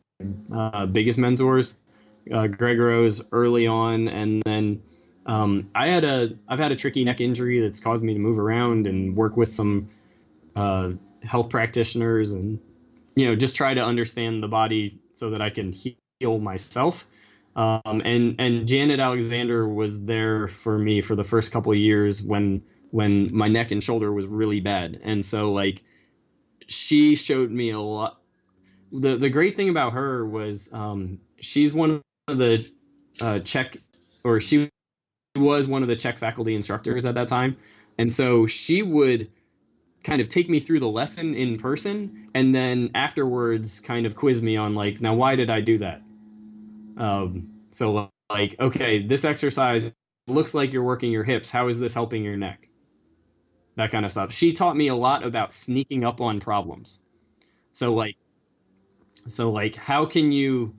biggest mentors. Greg Rose early on, and then I've had a tricky neck injury that's caused me to move around and work with some health practitioners, and just try to understand the body so that I can heal myself. And Janet Alexander was there for me for the first couple of years when my neck and shoulder was really bad. And so like she showed me a lot. The great thing about her was she's one of the Czech, or she was one of the Czech faculty instructors at that time. And so she would kind of take me through the lesson in person, and then afterwards kind of quiz me on like, now why did I do that? So like, okay, this exercise looks like you're working your hips. How is this helping your neck? That kind of stuff. She taught me a lot about sneaking up on problems. So like how can you,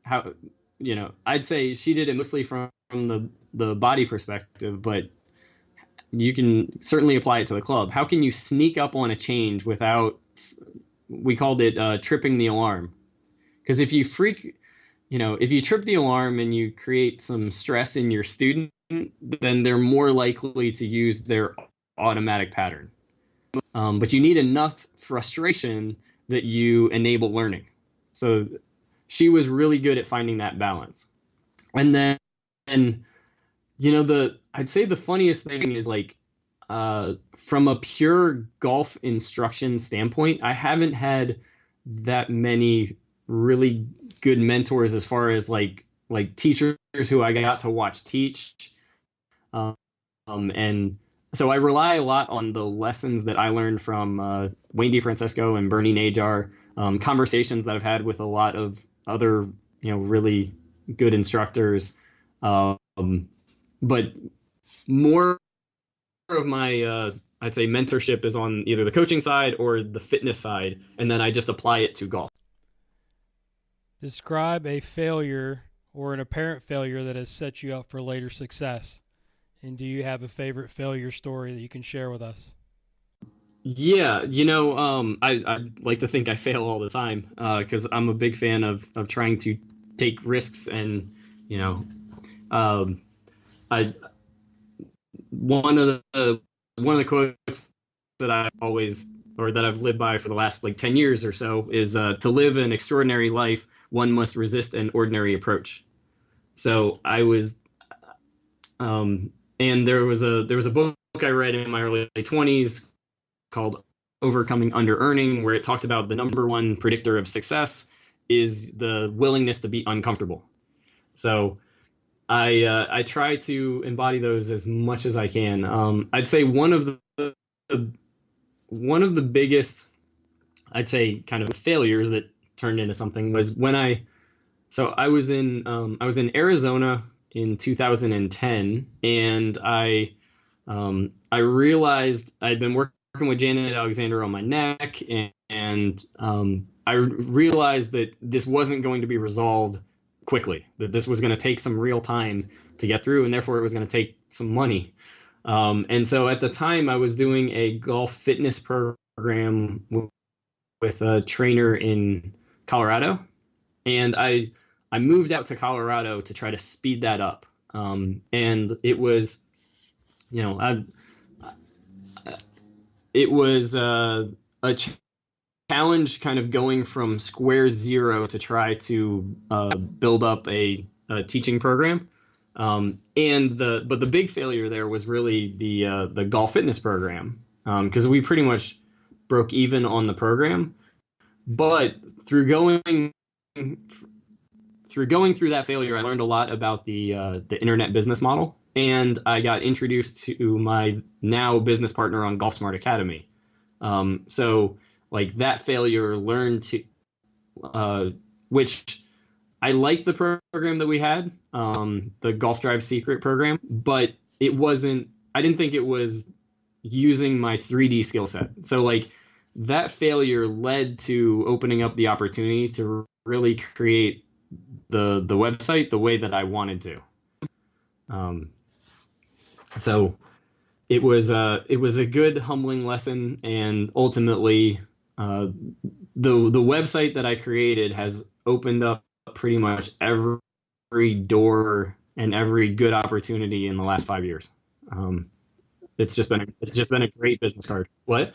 I'd say she did it mostly from the body perspective, but you can certainly apply it to the club. How can you sneak up on a change without, we called it tripping the alarm? Because if you if you trip the alarm and you create some stress in your student, then they're more likely to use their automatic pattern. But you need enough frustration that you enable learning. So she was really good at finding that balance. And then, I'd say the funniest thing is like, from a pure golf instruction standpoint, I haven't had that many really good mentors as far as like teachers who I got to watch teach. And so I rely a lot on the lessons that I learned from Wayne DeFrancisco and Bernie Najar, conversations that I've had with a lot of other, really good instructors. But more of my, I'd say mentorship is on either the coaching side or the fitness side, and then I just apply it to golf. Describe a failure or an apparent failure that has set you up for later success. And do you have a favorite failure story that you can share with us? Yeah, I like to think I fail all the time because I'm a big fan of trying to take risks, and I one of the quotes that I always, or that I've lived by for the last like 10 years or so, is to live an extraordinary life, one must resist an ordinary approach. So I was, and there was a book I read in my early 20s called Overcoming Under Earning, where it talked about the number one predictor of success is the willingness to be uncomfortable. So I try to embody those as much as I can. I'd say one of the biggest, I'd say, kind of failures that turned into something was when I was in Arizona in 2010, and I realized I'd been working with Janet Alexander on my neck, and I realized that this wasn't going to be resolved quickly, that this was going to take some real time to get through, and therefore it was going to take some money. And so at the time, I was doing a golf fitness program with a trainer in Colorado, and I moved out to Colorado to try to speed that up. And it was, you know, it was a challenge, kind of going from square zero to try to build up a teaching program. But the big failure there was really the golf fitness program, because we pretty much broke even on the program. But through going through that failure, I learned a lot about the internet business model, and I got introduced to my now business partner on Golf Smart Academy. So like that failure learned to, which I liked the program that we had, the Golf Drive Secret program, but I didn't think it was using my 3D skill set. So like that failure led to opening up the opportunity to really create the website the way that I wanted to. So it was a good humbling lesson, and ultimately the website that I created has opened up pretty much every door and every good opportunity in the last 5 years. It's just been a great business card. What?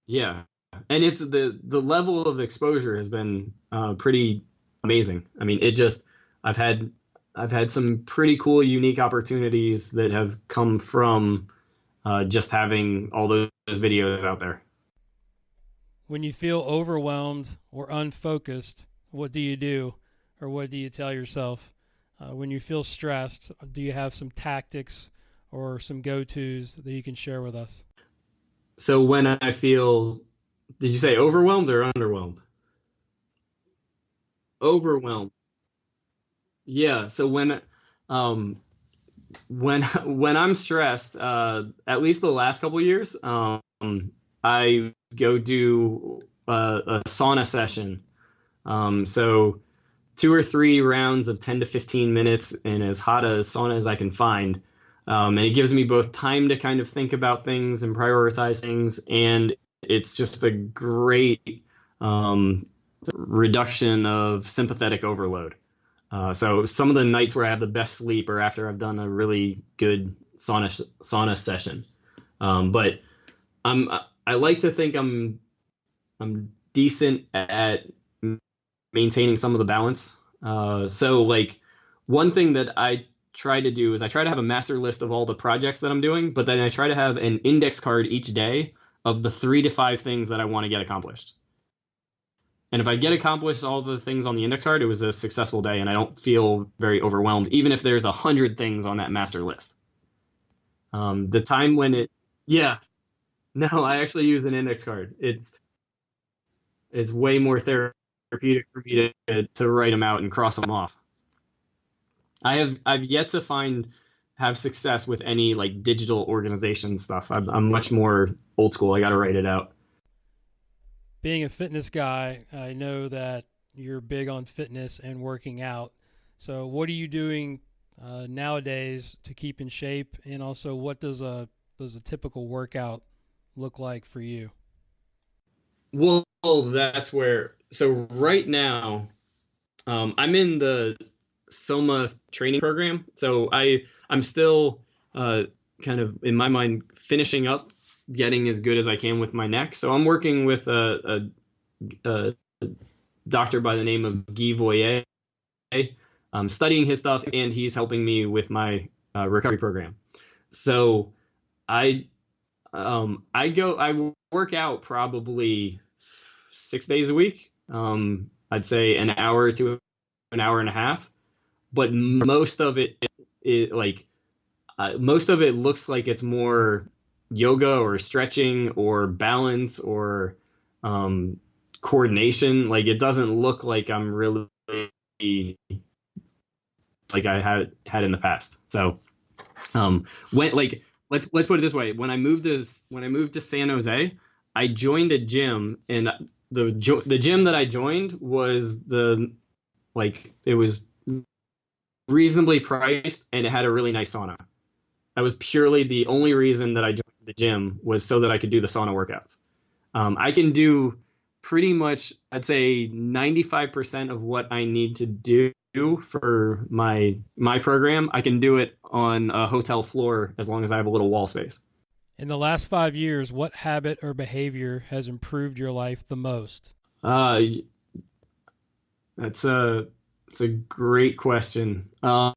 Yeah, and it's the level of exposure has been pretty amazing. I mean, I've had some pretty cool, unique opportunities that have come from just having all those videos out there. When you feel overwhelmed or unfocused, what do you do, or what do you tell yourself? When you feel stressed, do you have some tactics or some go-tos that you can share with us? So when I feel, did you say overwhelmed or underwhelmed? Overwhelmed. Yeah. So um, when I'm stressed, at least the last couple years, I go do a sauna session. So 2 or 3 rounds of 10 to 15 minutes in as hot a sauna as I can find. And it gives me both time to kind of think about things and prioritize things, and it's just a great reduction of sympathetic overload. So some of the nights where I have the best sleep are after I've done a really good sauna session. But I'm I like to think I'm decent at maintaining some of the balance. So like one thing that I try to do is I try to have a master list of all the projects that I'm doing, but then I try to have an index card each day of the 3 to 5 things that I want to get accomplished. And if I get accomplished all the things on the index card, it was a successful day, and I don't feel very overwhelmed, even if there's 100 things on that master list. The time when yeah, no, I actually use an index card. It's way more therapeutic for me to write them out and cross them off. I've yet to have success with any like digital organization stuff. I'm much more old school. I got to write it out. Being a fitness guy, I know that you're big on fitness and working out. So what are you doing nowadays to keep in shape? And also, what does a typical workout look like for you? Well, that's where. So right now, I'm in the Soma training program. So I'm still kind of in my mind finishing up getting as good as I can with my neck. So I'm working with a doctor by the name of Guy Voyer. I'm studying his stuff, and he's helping me with my recovery program. So I I work out probably 6 days a week. I'd say an hour to an hour and a half, but most of most of it looks like it's more yoga or stretching or balance or coordination. Like it doesn't look like I'm really like I had in the past. So when like let's put it this way: when I moved to San Jose, I joined a gym, and the gym that I joined was it was reasonably priced, and it had a really nice sauna. That was purely the only reason that I joined the gym, was so that I could do the sauna workouts. I can do pretty much, I'd say 95% of what I need to do for my program. I can do it on a hotel floor as long as I have a little wall space. In the last 5 years, what habit or behavior has improved your life the most? Uh, that's a great question. I'm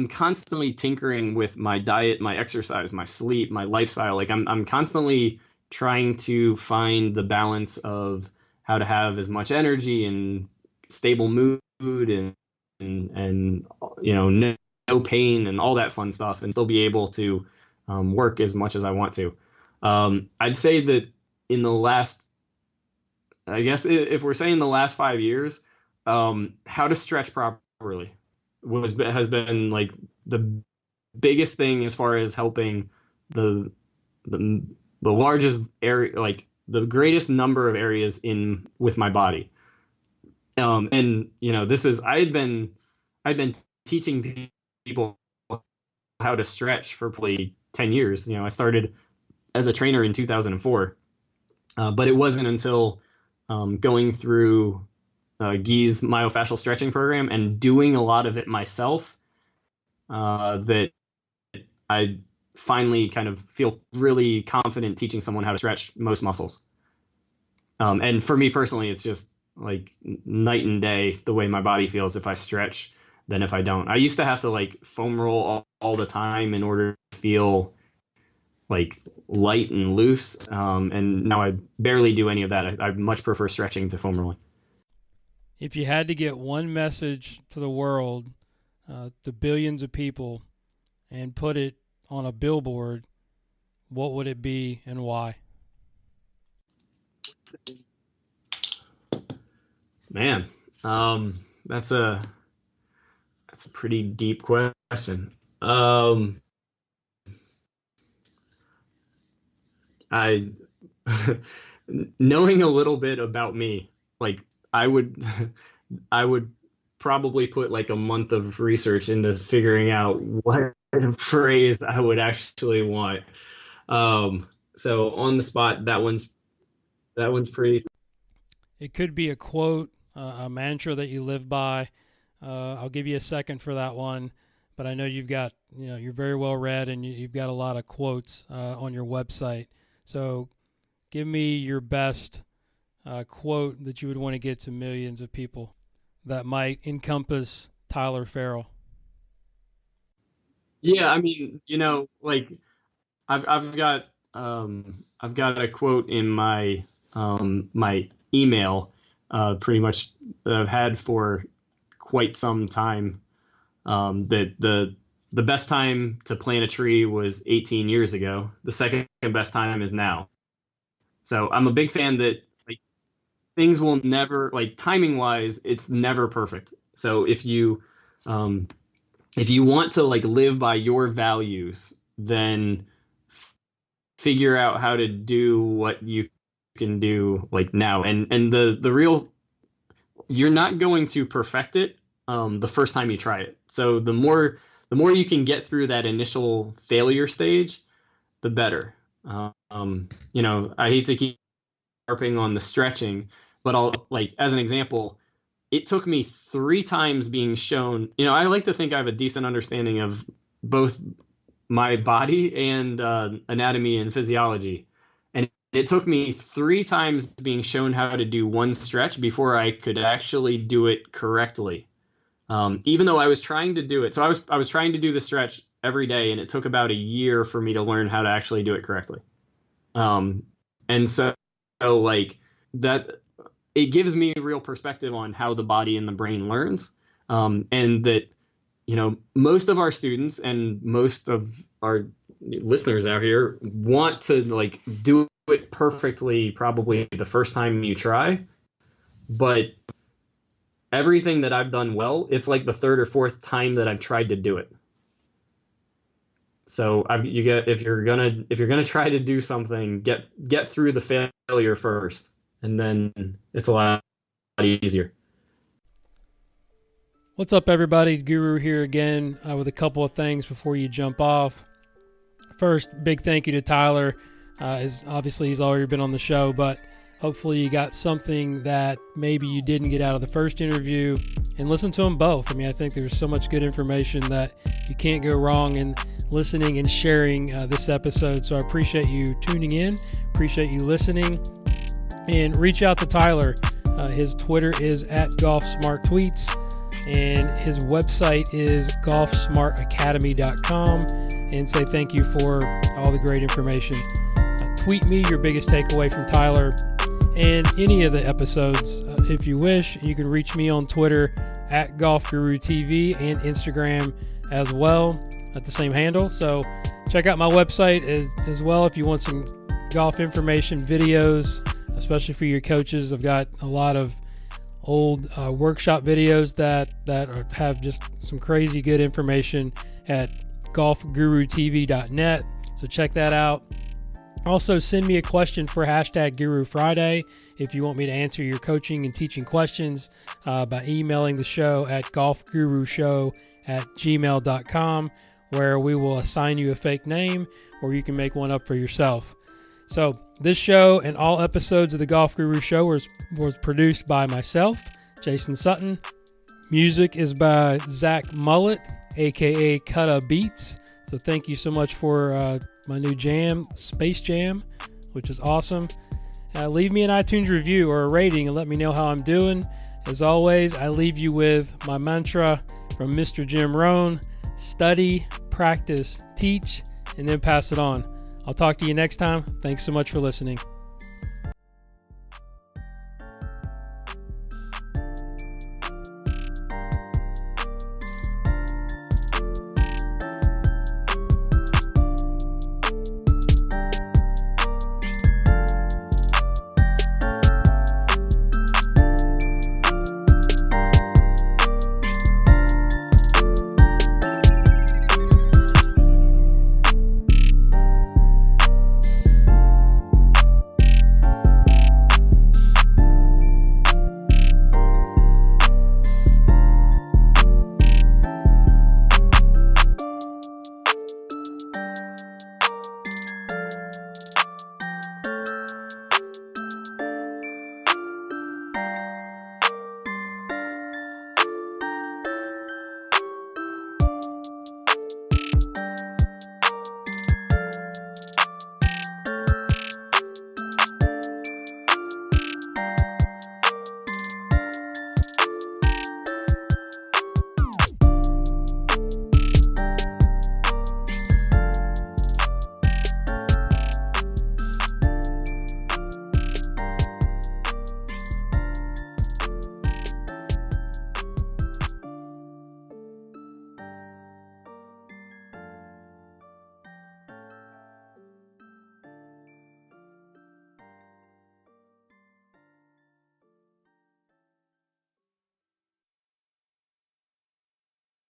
constantly tinkering with my diet, my exercise, my sleep, my lifestyle. Like I'm constantly trying to find the balance of how to have as much energy and stable mood and no pain and all that fun stuff, and still be able to work as much as I want to. I'd say that in the last, I guess if we're saying the last 5 years, how to stretch properly has been like the biggest thing as far as helping the the the largest area, like the greatest number of areas in with my body. And this is I've been teaching people how to stretch for probably 10 years. I started as a trainer in 2004, but it wasn't until going through Guy's myofascial stretching program and doing a lot of it myself that I finally kind of feel really confident teaching someone how to stretch most muscles. And for me personally, it's just like night and day the way my body feels if I stretch than if I don't. I used to have to like foam roll all the time in order to feel like light and loose. And now I barely do any of that. I much prefer stretching to foam rolling. If you had to get one message to the world, to billions of people, and put it on a billboard, what would it be and why? Man, that's a pretty deep question. I knowing a little bit about me, like I would I would probably put like a month of research into figuring out what phrase I would actually want. So on the spot, that one's pretty. It could be a quote, a mantra that you live by. I'll give you a second for that one, but I know you're very well read, and you've got a lot of quotes on your website. So give me your best quote that you would want to get to millions of people that might encompass Tyler Ferrell. Yeah, I mean, like I've I've got I've got a quote in my email, pretty much that I've had for quite some time. That the best time to plant a tree was 18 years ago. The second best time is now. So I'm a big fan that like things will never, like timing wise, it's never perfect. So if you want to like live by your values, then figure out how to do what you can do like now. And the real, you're not going to perfect it the first time you try it. So the more you can get through that initial failure stage, the better. I hate to keep harping on the stretching, but I'll like as an example, it took me 3 times being shown. I like to think I have a decent understanding of both my body and anatomy and physiology. And it took me 3 times being shown how to do one stretch before I could actually do it correctly. Even though I was trying to do it. So I was trying to do the stretch every day, and it took about a year for me to learn how to actually do it correctly. And so like that, it gives me a real perspective on how the body and the brain learns. And that, most of our students and most of our listeners out here want to like do it perfectly, probably the first time you try. But everything that I've done well, it's like the third or fourth time that I've tried to do it. So if you're gonna try to do something, get through the failure first, and then it's a lot easier. What's up, everybody? Guru here again with a couple of things before you jump off. First, big thank you to Tyler. Obviously he's already been on the show, but hopefully you got something that maybe you didn't get out of the first interview, and listen to them both. I mean, I think there's so much good information that you can't go wrong in listening and sharing this episode. So I appreciate you tuning in, appreciate you listening, and reach out to Tyler. His Twitter is @GolfSmartTweets, and his website is golfsmartacademy.com, and say thank you for all the great information. Tweet me your biggest takeaway from Tyler and any of the episodes if you wish. You can reach me on Twitter @GolfGuruTV and Instagram as well at the same handle. So check out my website as well if you want some golf information, videos, especially for your coaches. I've got a lot of old workshop videos that have just some crazy good information at golfgurutv.net. So check that out. Also, send me a question for #Guru Friday if you want me to answer your coaching and teaching questions by emailing the show at golfgurushow@gmail.com, where we will assign you a fake name or you can make one up for yourself. So this show and all episodes of the Golf Guru Show was produced by myself, Jason Sutton. Music is by Zach Mullet, aka Cutta Beats. So thank you so much for my new jam, Space Jam, which is awesome. Leave me an iTunes review or a rating and let me know how I'm doing. As always, I leave you with my mantra from Mr. Jim Rohn: study, practice, teach, and then pass it on. I'll talk to you next time. Thanks so much for listening.